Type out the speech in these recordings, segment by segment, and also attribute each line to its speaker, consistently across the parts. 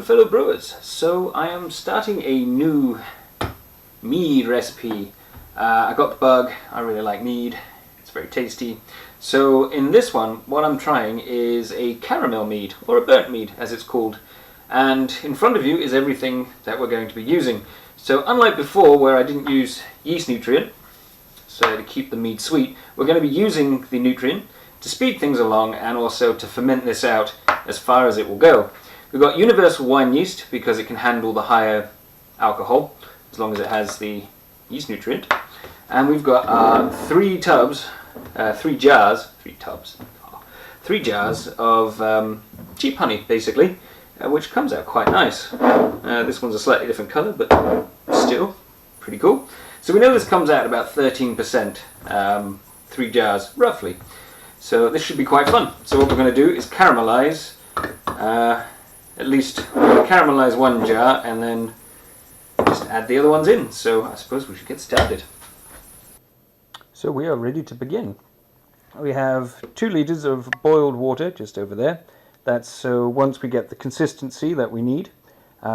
Speaker 1: fellow brewers. So I am starting a new mead recipe. I got the bug. I really like mead. It's very tasty. So in this one, what I'm trying is a caramel mead, or a burnt mead as it's called. And in front of you is everything that we're going to be using. So unlike before where I didn't use yeast nutrient, so to keep the mead sweet, we're going to be using the nutrient to speed things along and also to ferment this out as far as it will go. We've got universal wine yeast because it can handle the higher alcohol as long as it has the yeast nutrient. And we've got three jars of cheap honey basically, which comes out quite nice. This one's a slightly different colour, but still pretty cool. So we know this comes out about 13%, 3 jars roughly. So this should be quite fun. So what we're going to do is caramelize, at least caramelize one jar and then just add the other ones in. So I suppose we should get started. So we are ready to begin. We have 2 litres of boiled water just over there. That's so once we get the consistency that we need,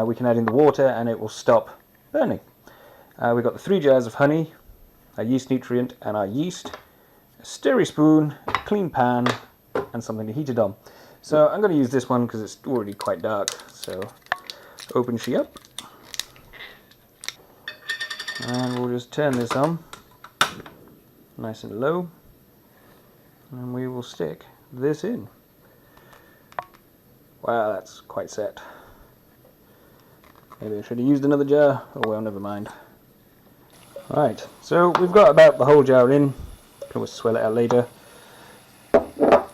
Speaker 1: we can add in the water and it will stop burning. We've got the 3 jars of honey, our yeast nutrient and our yeast, a stirry spoon, a clean pan and something to heat it on. So I'm going to use this one because it's already quite dark. So open she up and we'll just turn this on nice and low and we will stick this in. Wow, that's quite set. Maybe I should have used another jar. Oh well, never mind. Right, so we've got about the whole jar in. Can always swell it out later. A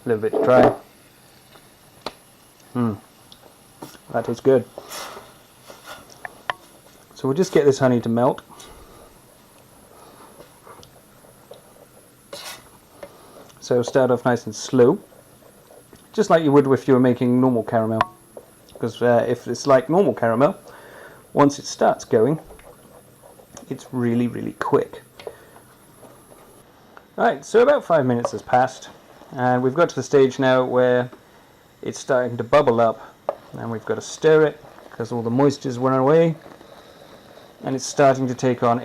Speaker 1: little bit to try. That tastes good. So we'll just get this honey to melt. So start off nice and slow, just like you would if you were making normal caramel. Because if it's like normal caramel, once it starts going, it's really, really quick. Right, so about 5 minutes has passed, and we've got to the stage now where it's starting to bubble up, and we've got to stir it because all the moisture's run away, and it's starting to take on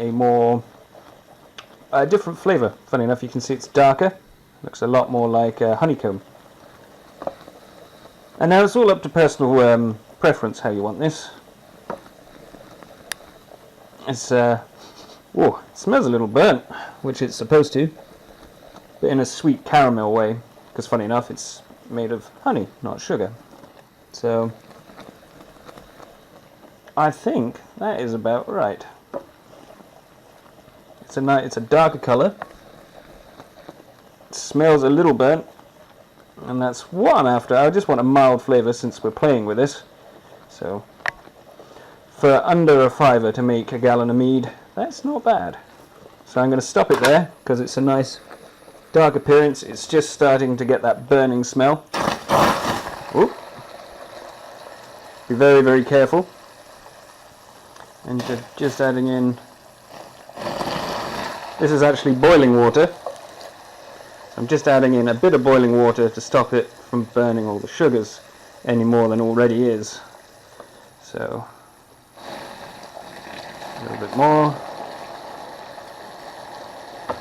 Speaker 1: a different flavour. Funny enough, you can see it's darker. Looks a lot more like honeycomb. And now it's all up to personal preference how you want this. It's whoa, it smells a little burnt, which it's supposed to, but in a sweet caramel way, because funny enough it's made of honey, not sugar. So I think that is about right. It's a darker colour. It smells a little burnt, and that's what I'm after. I just want a mild flavour since we're playing with this. So for under a £5 to make a gallon of mead, that's not bad. So I'm going to stop it there because it's a nice dark appearance. It's just starting to get that burning smell. Ooh. Be very, very careful. And just adding in, this is actually boiling water. I'm just adding in a bit of boiling water to stop it from burning all the sugars any more than already is. So a little bit more.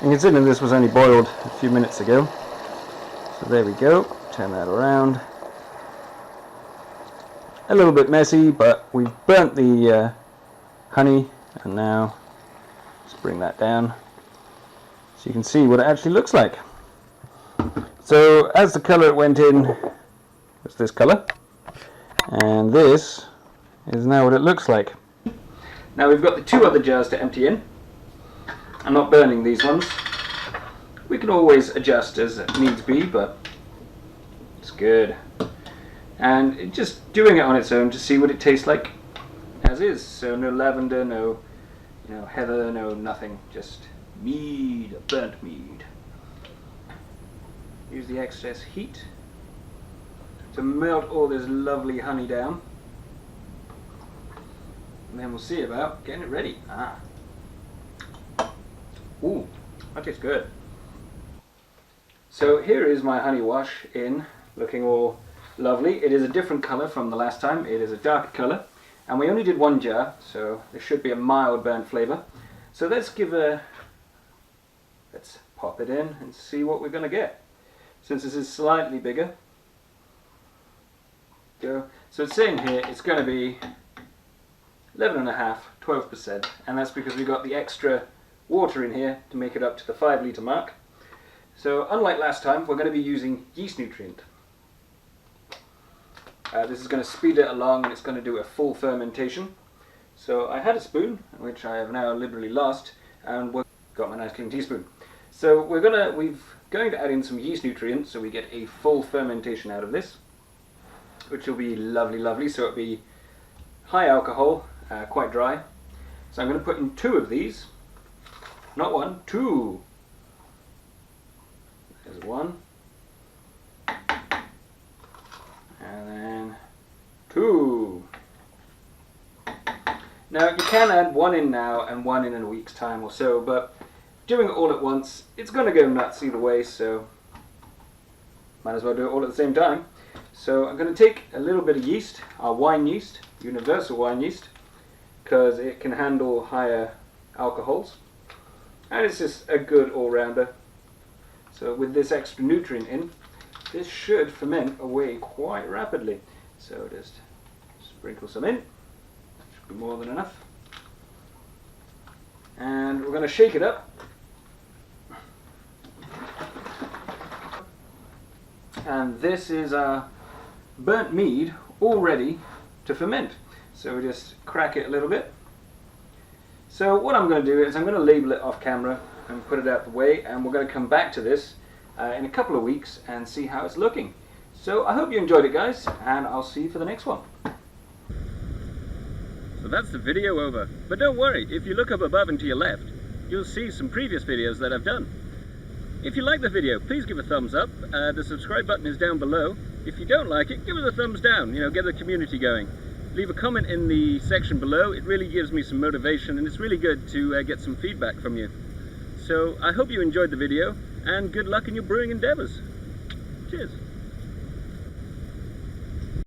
Speaker 1: And considering this was only boiled a few minutes ago, so there we go. Turn that around. A little bit messy, but we've burnt the honey, and now let's bring that down so you can see what it actually looks like. So as the colour it went in was this colour, and this is now what it looks like. Now we've got the 2 other jars to empty in. I'm not burning these ones. We can always adjust as it needs be, but it's good. And just doing it on its own to see what it tastes like as is. So no lavender, no heather, no nothing. Just mead, a burnt mead. Use the excess heat to melt all this lovely honey down, and then we'll see about getting it ready. Ooh, that tastes good. So here is my honey wash in, looking all Lovely. It is a different colour from the last time. It is a darker colour. And we only did one jar, so there should be a mild burnt flavour. So let's pop it in and see what we're going to get. Since this is slightly bigger. Go. So it's saying here it's going to be 11.5, 12%, and that's because we got the extra water in here to make it up to the 5 litre mark. So unlike last time, we're going to be using yeast nutrient. This is going to speed it along, and it's going to do a full fermentation. So I had a spoon, which I have now liberally lost, and got my nice clean teaspoon. So we're going to add in some yeast nutrient so we get a full fermentation out of this, which will be lovely, lovely. So it'll be high alcohol, quite dry. So I'm going to put in 2 of these. Not 1, 2. There's 1. And then 2. Now you can add 1 in now and 1 in a week's time or so, but doing it all at once, it's going to go nuts either way, so might as well do it all at the same time. So I'm going to take a little bit of yeast, our wine yeast, universal wine yeast, because it can handle higher alcohols, and it's just a good all-rounder. So with this extra nutrient in, this should ferment away quite rapidly. So just sprinkle some in, should be more than enough. And we're going to shake it up. And this is our burnt mead all ready to ferment. So we just crack it a little bit. So what I'm going to do is I'm going to label it off camera and put it out the way, and we're going to come back to this in a couple of weeks and see how it's looking. So I hope you enjoyed it, guys, and I'll see you for the next one.
Speaker 2: So that's the video over. But don't worry, if you look up above and to your left, you'll see some previous videos that I've done. If you like the video, please give a thumbs up. The subscribe button is down below. If you don't like it, give us a thumbs down, get the community going. Leave a comment in the section below. It really gives me some motivation, and it's really good to get some feedback from you. So I hope you enjoyed the video, and good luck in your brewing endeavours. Cheers.